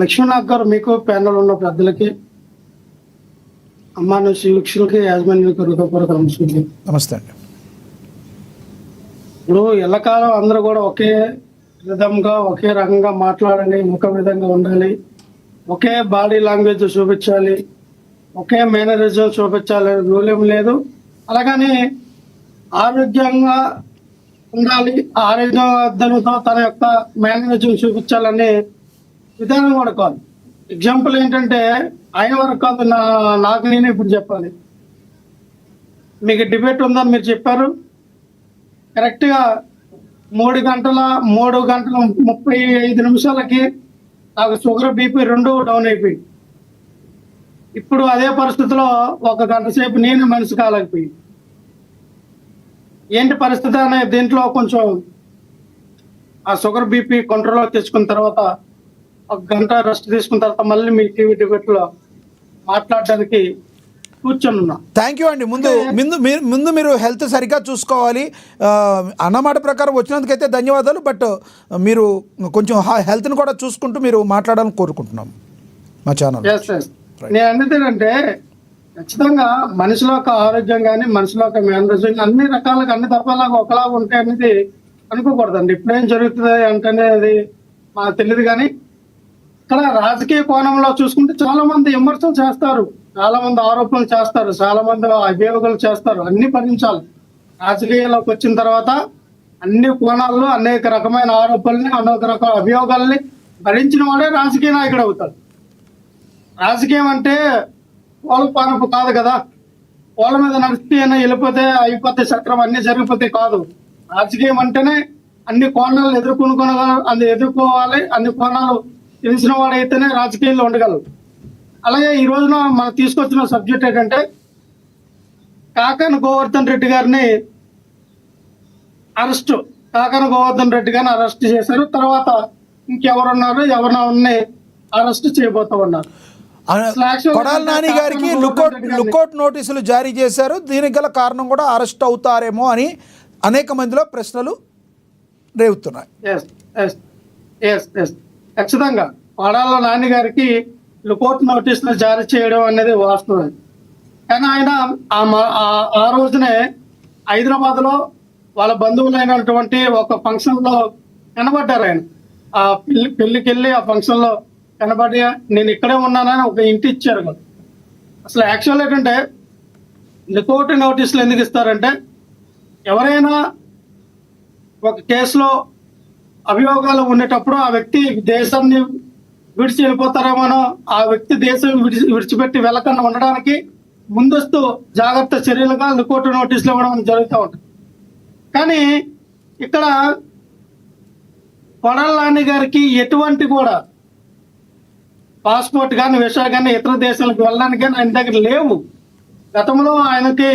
లక్ష్మీనాథ్ గారు, మీకు ప్యానల్ ఉన్న పెద్దలకి, అమ్మాను శ్రీలక్ష్మికి, యాజమాన్యానికి హృదయపూర్వక నమస్కారం. నమస్తే అండి. ఇప్పుడు ఎల్లకాలం అందరూ కూడా ఒకే విధంగా, ఒకే రకంగా మాట్లాడాలి, ఒక విధంగా ఉండాలి, ఒకే బాడీ లాంగ్వేజ్ చూపించాలి, ఒకే మేనరిజం చూపించాలి, రూల్ ఏం లేదు. అలాగని ఆరోగ్యంగా ఉండాలి, ఆరోగ్యవంతంతో తన యొక్క మేనరిజం చూపించాలని విధానం కూడా కాదు. ఎగ్జాంపుల్ ఏంటంటే, ఆయన వరకు కాదు, నాకు నేను ఇప్పుడు చెప్పాలి. మీకు డిబేట్ ఉందని మీరు చెప్పారు, కరెక్ట్గా 3 గంటల 35 నిమిషాలకి నాకు షుగర్, బీపీ 2 డౌన్ అయిపోయి. ఇప్పుడు అదే పరిస్థితిలో 1 గంట సేపు నేను మనిషి కాలేకపోయి. ఏంటి పరిస్థితి అనే దీంట్లో కొంచెం ఆ షుగర్, బీపీ కంట్రోల్లో తెచ్చుకున్న తర్వాత 1 గంట రెస్ట్ తీసుకున్న తర్వాత మళ్ళీ మీ టీవీ డిబేట్లో మాట్లాడడానికి కూర్చొని. థ్యాంక్ యూ అండి. ముందు మీరు హెల్త్ సరిగ్గా చూసుకోవాలి. అన్నమాట ప్రకారం వచ్చినందుకైతే ధన్యవాదాలు. బట్ మీరు కొంచెం హెల్త్ని కూడా చూసుకుంటూ మీరు మాట్లాడాలని కోరుకుంటున్నాం మా ఛానల్. నేను అనేది ఏంటంటే, ఖచ్చితంగా మనిషిలో ఒక ఆరోగ్యం కానీ, మనిషిలో ఒక మేనరిజం అన్ని రకాలుగా, అన్ని తరఫాలాగా ఒకలాగా ఉంటాయి అనేది అనుకోకూడదండి. ఇప్పుడేం జరుగుతుంది అంటేనే అది మాకు తెలియదు. కానీ ఇక్కడ రాజకీయ కోణంలో చూసుకుంటే చాలా మంది విమర్శలు చేస్తారు, చాలా మంది ఆరోపణలు చేస్తారు, చాలా మంది అభియోగాలు చేస్తారు. అన్ని భరించాలి. రాజకీయాల్లోకి వచ్చిన తర్వాత అన్ని కోణాల్లో అనేక రకమైన ఆరోపణల్ని, అనేక రకాల అభియోగాల్ని భరించిన వాడే రాజకీయ నాయకుడు అవుతాడు. రాజకీయం అంటే వాళ్ళ పానపు కాదు కదా, వాళ్ళ మీద నడిస్తే వెళ్ళిపోతే అయిపోతే చక్రం అన్ని జరిగిపోతే కాదు. రాజకీయం అంటేనే అన్ని కోణాలు ఎదుర్కోవాలి, అన్ని కోణాలు తెలిసిన వాడైతేనే రాజకీయాల్లో ఉండగలరు. అలాగే ఈ రోజున మనం తీసుకొచ్చిన సబ్జెక్ట్ ఏంటంటే, కాకాని గోవర్ధన్ రెడ్డి గారిని అరెస్ట్ చేశారు. తర్వాత ఇంకెవరున్నారు, ఎవరిని అరెస్ట్ చేయబోతా ఉన్నారు. కొడాలి నాని గారికి లుకౌట్ నోటీసులు జారీ చేశారు. దీనికి గల కారణం కూడా అరెస్ట్ అవుతారేమో అని అనేక మందిలో ప్రశ్నలు రేవుతున్నాయి. ఖచ్చితంగా కొడాలి నాని గారికి లుకౌట్ నోటీసులు జారీ చేయడం అనేది వాస్తవం. కానీ ఆయన ఆ రోజునే హైదరాబాద్లో వాళ్ళ బంధువులైనటువంటి ఒక ఫంక్షన్లో కనబడ్డారు. ఆయన ఆ పెళ్లికి వెళ్ళి ఆ ఫంక్షన్లో కనబడి, నేను ఇక్కడే ఉన్నానని ఒక ఇంటి ఇచ్చారు. అసలు యాక్చువల్ ఏంటంటే, లుకౌట్ నోటీసులు ఎందుకు ఇస్తారంటే, ఎవరైనా ఒక కేసులో అభియోగాలు ఉండేటప్పుడు ఆ వ్యక్తి దేశాన్ని విడిచి వెళ్ళిపోతారేమోనో, ఆ వ్యక్తి దేశం విడిచిపెట్టి వెళ్ళకుండా ఉండడానికి ముందస్తు జాగ్రత్త చర్యలుగా లుకౌట్ నోటీసులు ఇవ్వడం జరుగుతూ ఉంటుంది. కానీ ఇక్కడ కొడాలి నాని గారికి ఎటువంటి కూడా పాస్పోర్ట్ కానీ, వీసా కానీ, ఇతర దేశాలకు వెళ్ళడానికి కానీ ఆయన దగ్గర లేవు. గతంలో ఆయనకి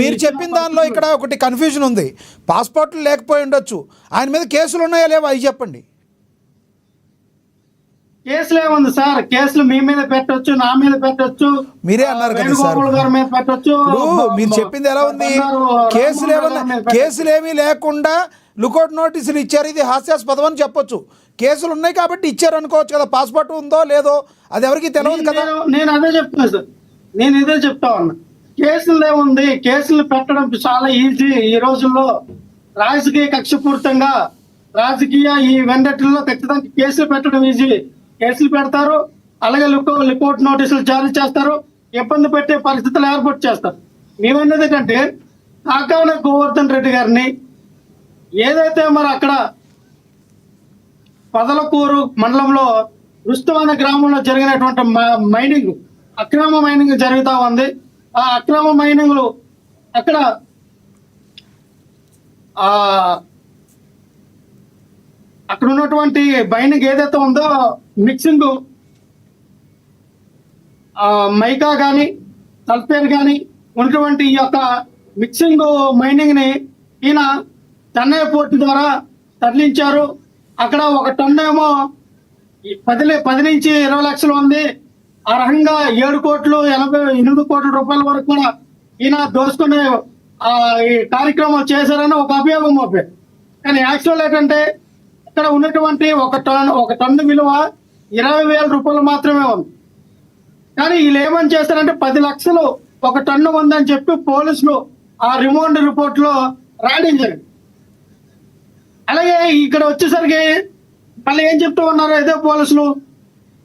మీరు చెప్పిన దానిలో ఇక్కడ ఒకటి కన్ఫ్యూజన్ ఉంది. పాస్పోర్ట్లు లేకపోయి ఉండొచ్చు, ఆయన మీద కేసులు ఉన్నాయా లేవా అవి చెప్పండి. కేసులు ఏముంది సార్? కేసులు మీ మీద పెట్టొచ్చు, నా మీద పెట్టొచ్చు, మీరే అన్నారు కదా సార్. మీద పెట్టొచ్చు. మీరు చెప్పింది ఎలా ఉంది? కేసులు ఏమీ లేకుండా లుకౌట్ నోటీసులు ఇచ్చారు, ఇది హాస్యాస్పదం అని చెప్పొచ్చు. కేసులు ఉన్నాయి కాబట్టి ఇచ్చారు అనుకోవచ్చు కదా. పాస్పోర్ట్ ఉందో లేదో అది ఎవరికి తెలియదు కదా. నేను అదే చెప్తున్నా సార్, నేను ఇదే చెప్తా ఉన్నా. కేసులు ఏముంది? కేసులు పెట్టడం చాలా ఈజీ. ఈ రోజుల్లో రాజకీయ కక్షపూరితంగా, రాజకీయ ఈ వెండటిల్లో ఖచ్చితంగా కేసులు పెట్టడం ఈజీ. కేసులు పెడతారు, అలాగే లుకౌట్ నోటీసులు జారీ చేస్తారు, ఇబ్బంది పెట్టే పరిస్థితులు ఏర్పాటు చేస్తారు. మేమన్నది ఏంటంటే, కాకాని గోవర్ధన్ రెడ్డి గారిని ఏదైతే మరి అక్కడ పదలకూరు మండలంలో రుస్తు అనే గ్రామంలో జరిగినటువంటి అక్రమ మైనింగ్ జరుగుతూ ఉంది. ఆ అక్రమ మైనింగ్లు అక్కడ ఉన్నటువంటి మైనింగ్ ఏదైతే ఉందో, మిక్సింగ్ మైకా కానీ, సల్ఫేర్ కానీ ఉన్నటువంటి ఈ యొక్క మిక్సింగ్ మైనింగ్ ని ఈయన చెన్నై పోర్టు ద్వారా తరలించారు. అక్కడ 1 టన్ను ఏమో 10 నుంచి 20 లక్షలు ఉంది. ఆ రకంగా 7,88 కోట్ల రూపాయల వరకు కూడా ఈయన దోసుకునే ఈ కార్యక్రమం చేశారని ఒక అభియోగం మోపారు. కానీ యాక్చువల్ ఏంటంటే, ఇక్కడ ఉన్నటువంటి ఒక టన్ను విలువ 20,000 రూపాయలు మాత్రమే ఉంది. కానీ వీళ్ళు ఏమని చేస్తారంటే 10 లక్షలు ఒక టన్ను ఉందని చెప్పి పోలీసులు ఆ రిమాండ్ రిపోర్ట్ లో రాయడం జరిగింది. అలాగే ఇక్కడ వచ్చేసరికి మళ్ళీ ఏం చెప్తూ ఉన్నారు ఇదే పోలీసులు,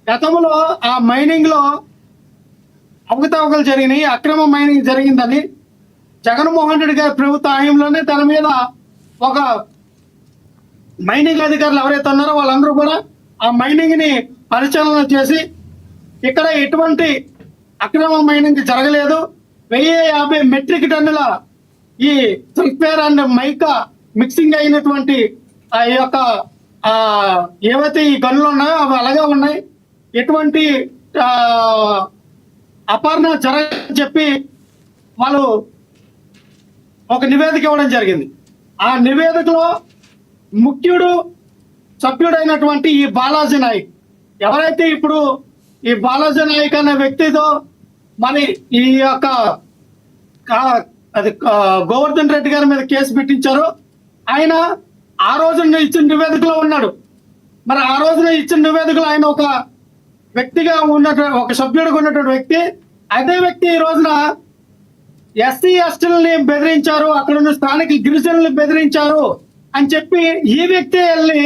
గతంలో ఆ మైనింగ్ లో అవకతవకలు జరిగినాయి, అక్రమ మైనింగ్ జరిగిందని జగన్మోహన్ రెడ్డి గారి ప్రభుత్వ హయాంలోనే తన మీద ఒక మైనింగ్ అధికారులు ఎవరైతే ఉన్నారో వాళ్ళందరూ కూడా ఆ మైనింగ్ ని పరిశీలన చేసి ఇక్కడ ఎటువంటి అక్రమ మైనింగ్ జరగలేదు, 1050 మెట్రిక్ టన్నుల ఈ సల్ఫేర్ అండ్ మైకా మిక్సింగ్ అయినటువంటి ఆ యొక్క ఏవైతే ఈ గనులు ఉన్నాయో అవి అలాగే ఉన్నాయి, ఎటువంటి అపహరణ జరగని చెప్పి వాళ్ళు ఒక నివేదిక ఇవ్వడం జరిగింది. ఆ నివేదికలో ముఖ్యుడు సభ్యుడైనటువంటి ఈ బాలాజీ నాయక్, ఎవరైతే ఇప్పుడు ఈ బాలాజీ నాయక్ అనే వ్యక్తితో మరి ఈ యొక్క అది గోవర్ధన్ రెడ్డి గారి మీద కేసు పెట్టించారు, ఆయన ఆ రోజున ఇచ్చిన నివేదికలో ఉన్నాడు. మరి ఆ రోజున ఇచ్చిన నివేదికలో ఆయన ఒక వ్యక్తిగా ఉన్నటువంటి ఒక సభ్యుడిగా ఉన్నటువంటి వ్యక్తి, అదే వ్యక్తి ఈ రోజున ఎస్సీ ఎస్టీలని బెదిరించారు, అక్కడ ఉన్న స్థానిక గిరిజనుల్ని బెదిరించారు అని చెప్పి ఈ వ్యక్తి వెళ్ళి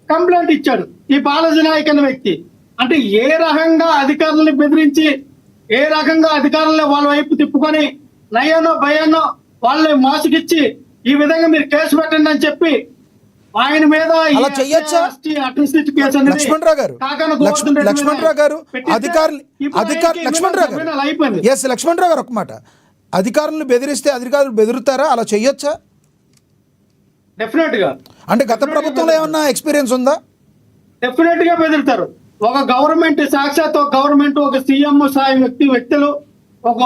కంప్లైంట్ ఇచ్చాడు. ఈ బాలాజీ నాయక్ అనే వ్యక్తి అంటే ఏ రకంగా అధికారులను బెదిరించి, ఏ రకంగా అధికారులను వాళ్ళ వైపు తిప్పుకొని నయ్యానో భయానో వాళ్ళని మోసగిచ్చి ఈ విధంగా మీరు కేసు పెట్టండి అని చెప్పి ఆయన మీద లక్ష్మణరావు గారు ఒక మాట, అధికారులను బెదిరిస్తే అధికారులు బెదిరుతారా? అలా చెయ్యొచ్చా? డెఫినెట్ గా. అంటే గత ప్రభుత్వంలో ఏమన్నా ఎక్స్పీరియన్స్ ఉందా? డెఫినెట్ గా బెదిరుతారు. ఒక గవర్నమెంట్ సాక్షాత్ ఒక గవర్నమెంట్ ఒక సీఎం స్థాయి వ్యక్తులు, ఒక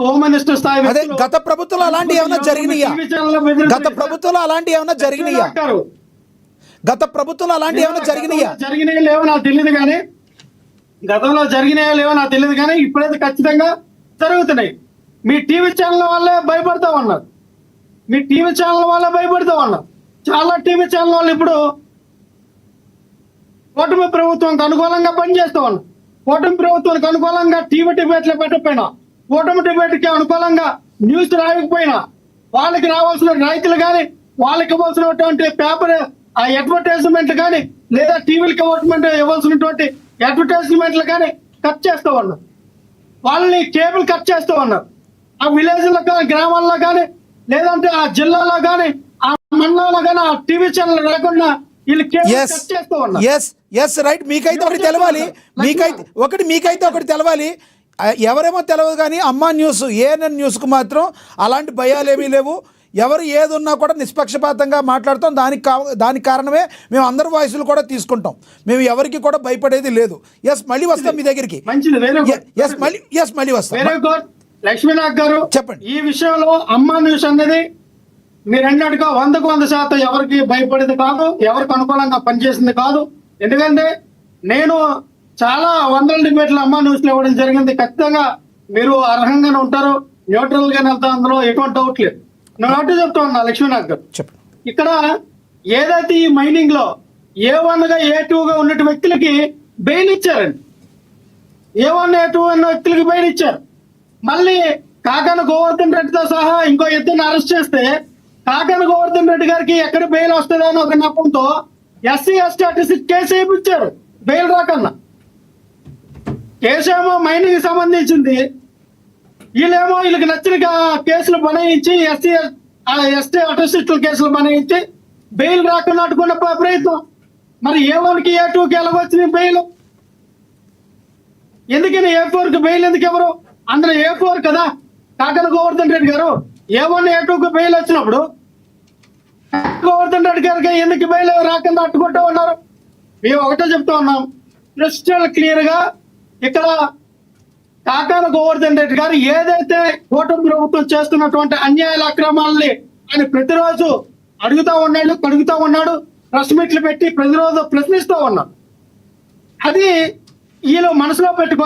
హోమ్ మినిస్టర్ స్థాయి అదే గత ప్రభుత్వంలో అలాంటి ఏమైనా జరిగినాయా? గత ప్రభుత్వంలో అలాంటి ఏమైనా జరిగినాయా? గత ప్రభుత్వంలో అలాంటి ఏమైనా జరిగినాయా? జరిగినాయో లేవో నాకు తెలియదు కానీ, గతంలో జరిగినాయో లేవో నాకు తెలియదు కానీ ఇప్పుడైతే ఖచ్చితంగా జరుగుతున్నాయి. మీ టీవీ ఛానల్ వాళ్ళే భయపడతా ఉన్నారు, మీ టీవీ ఛానల్ వాళ్ళే భయపడతా ఉన్నారు. చాలా టీవీ ఛానల్ వాళ్ళు ఇప్పుడు కూటమి ప్రభుత్వానికి అనుకూలంగా పనిచేస్తూ ఉన్నారు. కూటమి ప్రభుత్వానికి అనుకూలంగా టీవీ డిబేట్లు పెట్టకపోయినా, కూటమి డిబేట్కి అనుకూలంగా న్యూస్ రాయకపోయినా, వాళ్ళకి రావాల్సిన రైతులు కానీ, వాళ్ళకి ఇవ్వాల్సినటువంటి పేపర్ ఆ అడ్వర్టైజ్మెంట్లు కానీ, లేదా టీవీలకి ఇవ్వాల్సినటువంటి అడ్వర్టైజ్మెంట్లు కానీ కట్ చేస్తూ ఉన్నారు. వాళ్ళని కేబుల్ కట్ చేస్తూ ఉన్నారు. ఆ విలేజ్లో కానీ, గ్రామాల్లో కానీ, లేదంటే ఆ జిల్లాలో కానీ, ఆ మండలంలో కానీ ఆ టీవీ ఛానల్ రాకుండా వీళ్ళు కేబుల్ కట్ చేస్తూ ఉన్నారు. రైట్. మీకైతే ఒకటి తెలవాలి, మీకైతే ఒకటి తెలవాలి. ఎవరేమో తెలియదు కానీ అమ్మా న్యూస్, ఏఎన్ఎన్ న్యూస్కు మాత్రం అలాంటి భయాలు ఏమీ లేవు. ఎవరు ఏది ఉన్నా కూడా నిష్పక్షపాతంగా మాట్లాడతాం. దానికి కారణమే మేము అందరి వాయిస్లు కూడా తీసుకుంటాం. మేము ఎవరికి కూడా భయపడేది లేదు. మళ్ళీ వస్తాం మీ దగ్గరికి. మళ్ళీ వస్తాం. లక్ష్మీనాథ్ గారు చెప్పండి. ఈ విషయంలో అమ్మా న్యూస్ అనేది మీరు అన్నట్టుగా 100% ఎవరికి భయపడేది కాదు, ఎవరికి అనుకూలంగా పనిచేసింది కాదు. ఎందుకంటే నేను చాలా వందల డిబేట్లు అమ్మా న్యూస్ లో ఇవ్వడం జరిగింది. ఖచ్చితంగా మీరు అర్హంగానే ఉంటారు, న్యూట్రల్ గానే వెళ్తా, అందులో ఎటువంటి డౌట్ లేదు. నేను ఒకటి చెప్తా ఉన్నా లక్ష్మీనాథ్ గారు, ఇక్కడ ఏదైతే ఈ మైనింగ్ లో A1 గా A2 గా ఉన్న వ్యక్తులకి బెయిల్ ఇచ్చారండి. A1 A2 అన్న వ్యక్తులకి బెయిల్ ఇచ్చారు. మళ్ళీ కాకాన గోవర్ధన్ రెడ్డితో సహా ఇంకో ఇద్దరిని అరెస్ట్ చేస్తే కాకాన గోవర్ధన్ రెడ్డి గారికి ఎక్కడ బెయిల్ వస్తుందో అని ఒక నమ్మకంతో ఎస్సీ ఎస్టీ కేసు వేయించారు బెయిల్ రాకన్నా. కేసు ఏమో మైనింగ్ సంబంధించింది, వీళ్ళకి నచ్చిన కేసులు బనాయించి ఎస్టీ అటోసిస్టుల కేసులు బనాయించి బెయిల్ రాకుండా అడ్డుకున్న ప్రయత్నం. మరి A1కి A2కి ఎలాగొచ్చింది బెయిల్? ఎందుకని A4కి బెయిల్ ఎందుకు ఎవరు? అందులో A4 కదా కాకన గోవర్ధన్ రెడ్డి గారు. A1 A2కి బెయిల్ వచ్చినప్పుడు గోవర్ధన్ రెడ్డి గారికి ఎందుకు బెయిల్ రాకుండా అడ్డుకుంటూ ఉన్నారు? మేము ఒకటే చెప్తా ఉన్నాం, క్రిస్టల్ క్లియర్ గా ఇక్కడ కాకాన గోవర్ధన్ రెడ్డి గారు ఏదైతే కూటమి ప్రభుత్వం చేస్తున్నటువంటి అన్యాయాల అక్రమాలని ఆయన ప్రతిరోజు కడుగుతా ఉన్నాడు, ప్రెస్ మీట్లు పెట్టి ప్రతిరోజు ప్రశ్నిస్తూ ఉన్నాడు. అది వీళ్ళు మనసులో పెట్టుకో